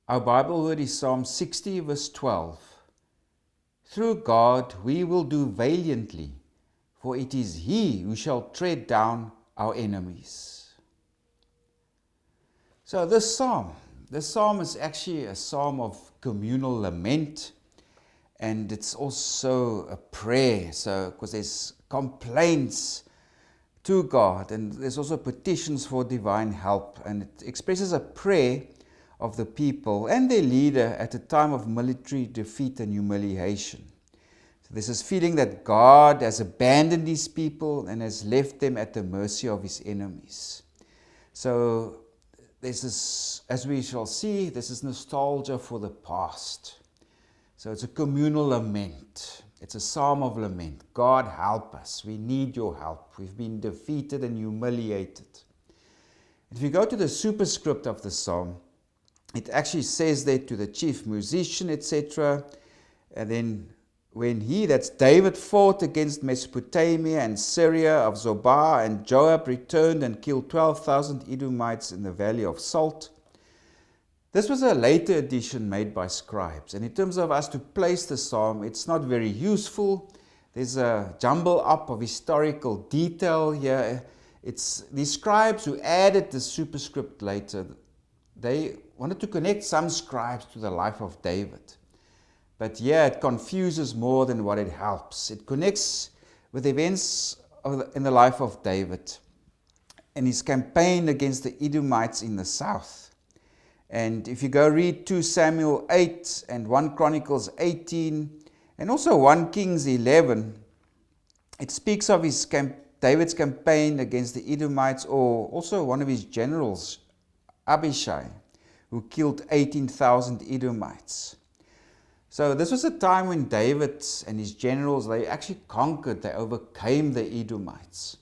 Our Bible word is Psalm 60 verse 12. Through God we will do valiantly, for it is He who shall tread down our enemies. So this psalm is actually a psalm of communal lament, and it's also a prayer. So, because there's complaints to God, and there's also petitions for divine help, and it expresses a prayer of the people and their leader at a time of military defeat and humiliation. So there's this feeling that God has abandoned these people and has left them at the mercy of His enemies. So there's this, as we shall see, this is nostalgia for the past. So it's a communal lament. It's a psalm of lament. God, help us. We need your help. We've been defeated and humiliated. If you go to the superscript of the psalm, it actually says there to the chief musician, etc. And then when that's David, fought against Mesopotamia and Syria of Zobah, and Joab returned and killed 12,000 Edomites in the valley of Salt. This was a later edition made by scribes, and in terms of us to place the psalm, it's not very useful. There's a jumble up of historical detail here. It's the scribes who added the superscript later. They wanted to connect some scribes to the life of David. But yeah, it confuses more than what it helps. It connects with events in the life of David and his campaign against the Edomites in the south. And if you go read 2 Samuel 8 and 1 Chronicles 18 and also 1 Kings 11, it speaks of David's campaign against the Edomites, or also one of his generals, Abishai, who killed 18,000 Edomites. So this was a time when David and his generals, they actually conquered, they overcame the Edomites.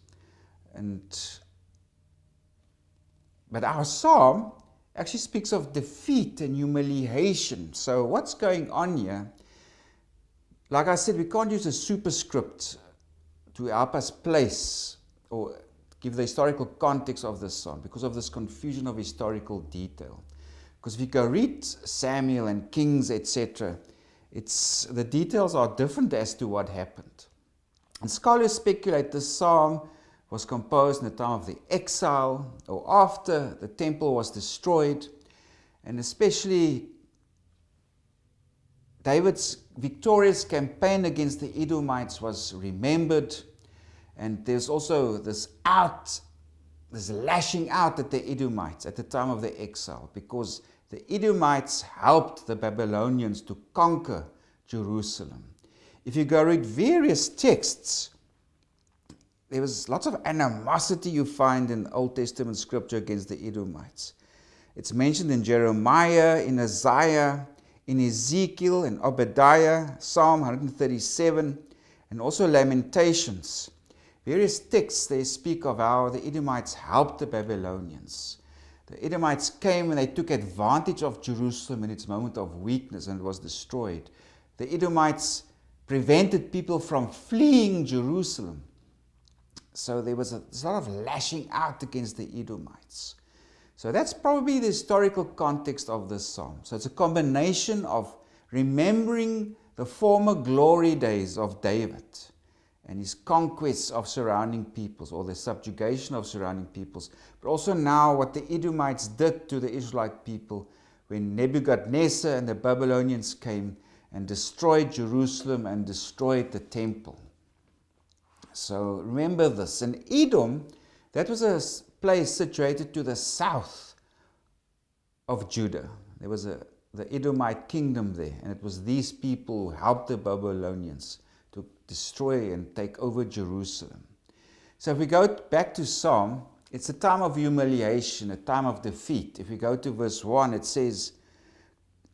But our psalm actually speaks of defeat and humiliation. So what's going on here? Like I said, we can't use a superscript to help us place or give the historical context of this psalm because of this confusion of historical detail. Because if you go read Samuel and Kings, etc., the details are different as to what happened. And scholars speculate this psalm was composed in the time of the exile or after the temple was destroyed, and especially David's victorious campaign against the Edomites was remembered, and there's also this lashing out at the Edomites at the time of the exile, because the Edomites helped the Babylonians to conquer Jerusalem. If you go read various texts, there was lots of animosity you find in Old Testament scripture against the Edomites. It's mentioned in Jeremiah, in Isaiah, in Ezekiel, in Obadiah, Psalm 137, and also Lamentations. Various texts, they speak of how the Edomites helped the Babylonians. The Edomites came and they took advantage of Jerusalem in its moment of weakness and was destroyed. The Edomites prevented people from fleeing Jerusalem. So there was a lot of lashing out against the Edomites. So that's probably the historical context of this psalm. So it's a combination of remembering the former glory days of David and his conquests of surrounding peoples, or the subjugation of surrounding peoples, but also now what the Edomites did to the Israelite people when Nebuchadnezzar and the Babylonians came and destroyed Jerusalem and destroyed the temple. So remember this. And Edom, that was a place situated to the south of Judah. There was the Edomite kingdom there, and it was these people who helped the Babylonians to destroy and take over Jerusalem. So if we go back to Psalm, it's a time of humiliation, a time of defeat. If we go to verse 1, it says,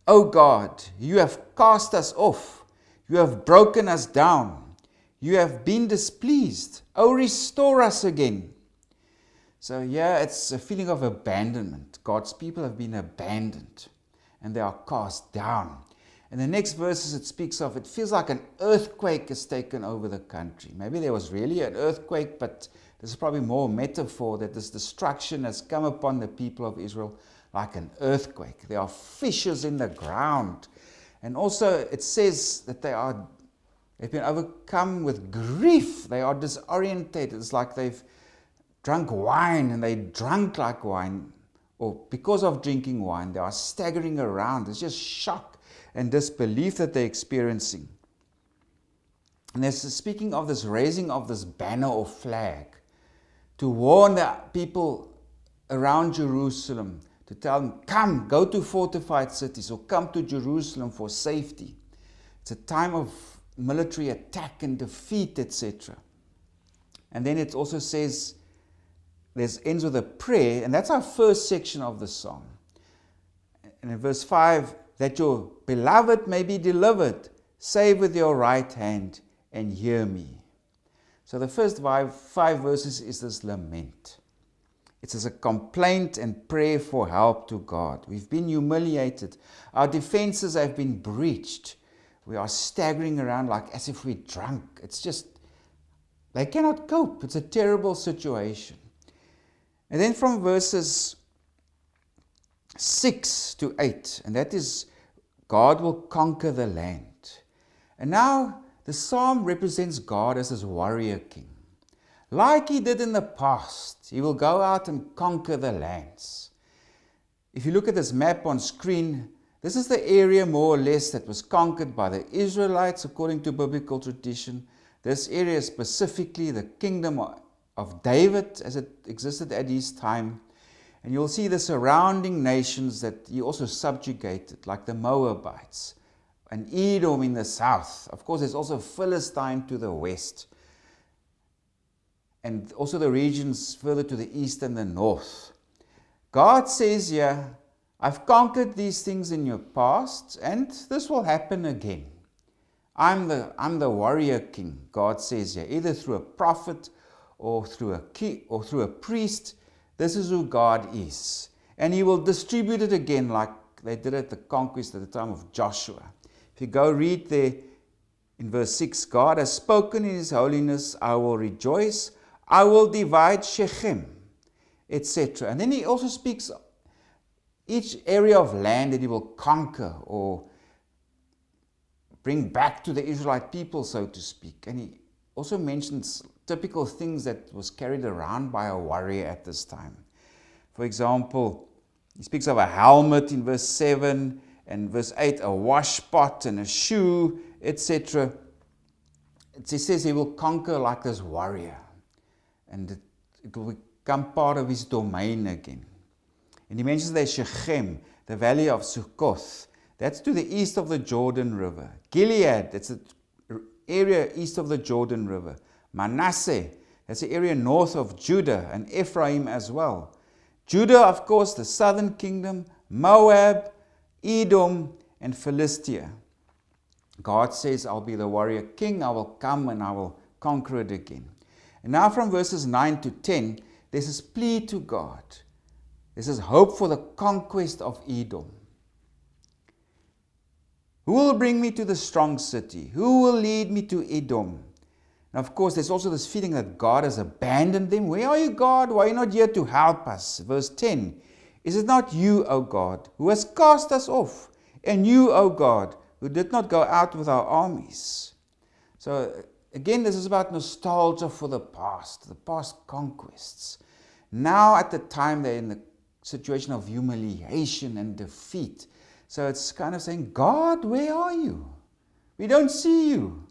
"O God, you have cast us off, you have broken us down. You have been displeased. Oh, restore us again." So yeah, it's a feeling of abandonment. God's people have been abandoned and they are cast down. And the next verses it speaks of, it feels like an earthquake has taken over the country. Maybe there was really an earthquake, but this is probably more metaphor that this destruction has come upon the people of Israel like an earthquake. There are fissures in the ground. And also it says that they've been overcome with grief. They are disorientated. It's like they've drunk wine and they drunk like wine. Or because of drinking wine, they are staggering around. It's just shock and disbelief that they're experiencing. And there's speaking of this raising of this banner or flag to warn the people around Jerusalem, to tell them, come, go to fortified cities or come to Jerusalem for safety. It's a time of military attack and defeat, etc. And then it also says, this ends with a prayer, and that's our first section of the song. And in verse 5, that your beloved may be delivered, save with your right hand and hear me. So the first five verses is this lament. It is a complaint and prayer for help to God. We've been humiliated. Our defenses have been breached. We are staggering around like as if we're drunk. It's just, they cannot cope. It's a terrible situation. And then from verses 6 to 8, and that is, God will conquer the land. And now the psalm represents God as his warrior king. Like he did in the past, he will go out and conquer the lands. If you look at this map on screen, this is the area more or less that was conquered by the Israelites according to biblical tradition. This area is specifically the kingdom of David as it existed at his time. And you'll see the surrounding nations that he also subjugated, like the Moabites and Edom in the south. Of course, there's also Philistine to the west. And also the regions further to the east and the north. God says here, I've conquered these things in your past, and this will happen again. I'm the warrior king, God says here, either through a prophet or through a king or through a priest. This is who God is. And he will distribute it again like they did at the conquest at the time of Joshua. If you go read there in verse 6, God has spoken in his holiness, I will rejoice, I will divide Shechem, etc. And then he also speaks each area of land that he will conquer or bring back to the Israelite people, so to speak. And he also mentions typical things that was carried around by a warrior at this time. For example, he speaks of a helmet in verse 7, and verse 8, a washpot and a shoe, etc. He says he will conquer like this warrior, and it will become part of his domain again. And he mentions there Shechem, the valley of Sukkoth. That's to the east of the Jordan River. Gilead, that's the area east of the Jordan River. Manasseh, that's the area north of Judah, and Ephraim as well. Judah, of course, the southern kingdom, Moab, Edom, and Philistia. God says, I'll be the warrior king, I will come and I will conquer it again. And now from verses 9 to 10, there's this plea to God. This is hope for the conquest of Edom. Who will bring me to the strong city? Who will lead me to Edom? And of course, there's also this feeling that God has abandoned them. Where are you, God? Why are you not here to help us? Verse 10, is it not you, O God, who has cast us off? And you, O God, who did not go out with our armies? So again, this is about nostalgia for the past conquests. Now at the time they're in the situation of humiliation and defeat. So it's kind of saying, God, where are you? We don't see you.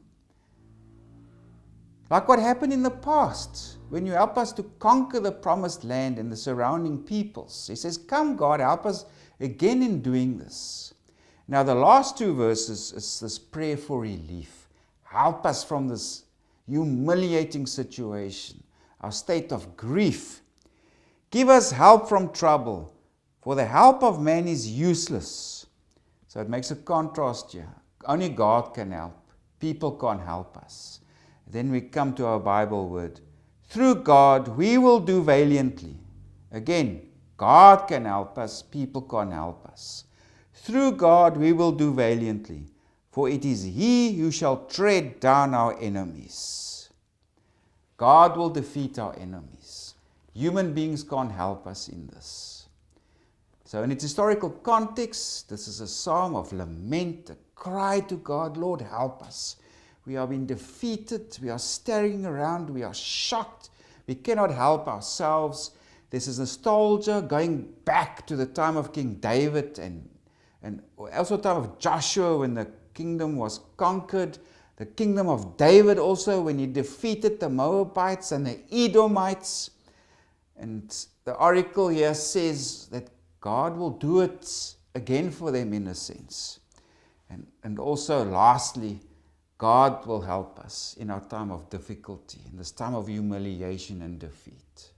Like what happened in the past, when you help us to conquer the promised land and the surrounding peoples. He says, come God, help us again in doing this. Now the last two verses is this prayer for relief. Help us from this humiliating situation, our state of grief. Give us help from trouble, for the help of man is useless. So it makes a contrast here. Only God can help. People can't help us. Then we come to our Bible word. Through God, we will do valiantly. Again, God can help us. People can't help us. Through God, we will do valiantly. For it is He who shall tread down our enemies. God will defeat our enemies. Human beings can't help us in this. So in its historical context, this is a psalm of lament, a cry to God, Lord, help us. We are being defeated, we are staring around, we are shocked, we cannot help ourselves. This is nostalgia going back to the time of King David and also the time of Joshua when the kingdom was conquered. The kingdom of David also when he defeated the Moabites and the Edomites. And the oracle here says that God will do it again for them in a sense. And also lastly, God will help us in our time of difficulty, in this time of humiliation and defeat.